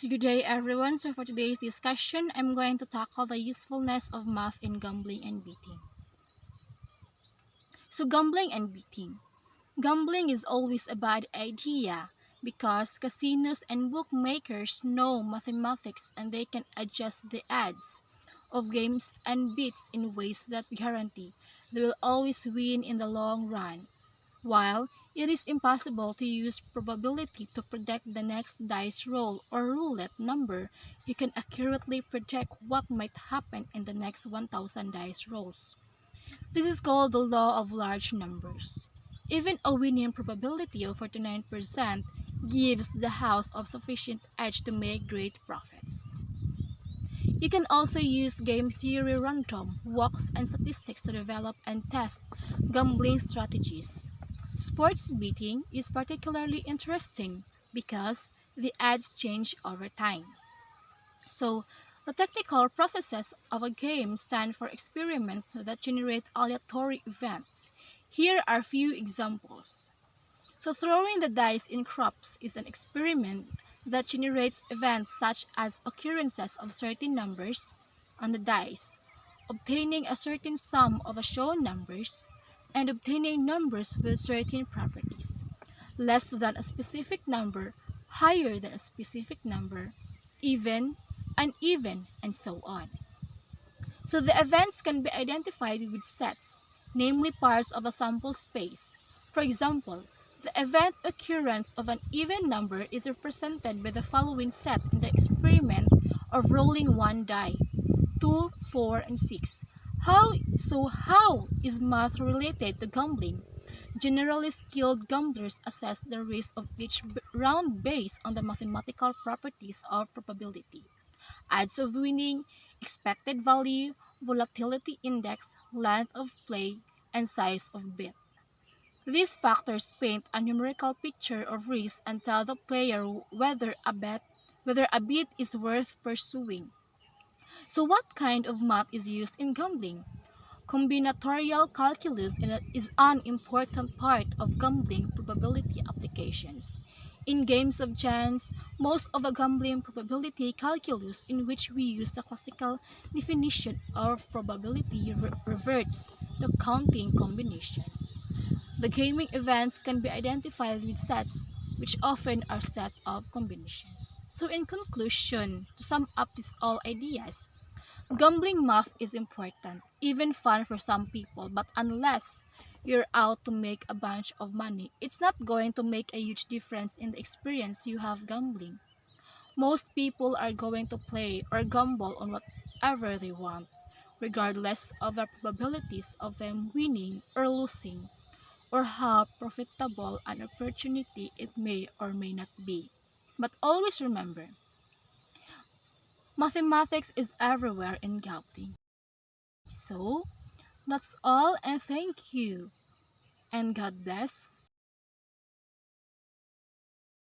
So good day everyone. So for today's discussion, I'm going to tackle the usefulness of math in gambling and betting. So gambling and betting. Gambling is always a bad idea because casinos and bookmakers know mathematics and they can adjust the odds of games and bets in ways that guarantee they will always win in the long run. While it is impossible to use probability to predict the next dice roll or roulette number, you can accurately predict what might happen in the next 1000 dice rolls. This is called the law of large numbers. Even a winning probability of 49% gives the house of sufficient edge to make great profits. You can also use game theory, random walks, and statistics to develop and test gambling strategies. Sports betting is particularly interesting because the odds change over time. So, the technical processes of a game stand for experiments that generate aleatory events. Here are a few examples. So, throwing the dice in craps is an experiment that generates events such as occurrences of certain numbers on the dice, obtaining a certain sum of a shown numbers, and obtaining numbers with certain properties, less than a specific number, higher than a specific number, even, uneven, and so on. So the events can be identified with sets, namely parts of a sample space. For example, the event occurrence of an even number is represented by the following set in the experiment of rolling one die, 2, 4, and 6. How is math related to gambling? Generally skilled gamblers assess the risk of each round based on the mathematical properties of probability, odds of winning, expected value, volatility index, length of play, and size of bet. These factors paint a numerical picture of risk and tell the player whether a bet is worth pursuing. So what kind of math is used in gambling? Combinatorial calculus is an important part of gambling probability applications. In games of chance, most of the gambling probability calculus in which we use the classical definition of probability reverts to counting combinations. The gaming events can be identified with sets, which often are set of combinations. So in conclusion, to sum up these all ideas, gambling math is important, even fun for some people, but unless you're out to make a bunch of money, it's not going to make a huge difference in the experience you have gambling. Most people are going to play or gamble on whatever they want, regardless of the probabilities of them winning or losing, or how profitable an opportunity it may or may not be. But always remember, mathematics is everywhere in gambling. So, that's all and thank you. And God bless.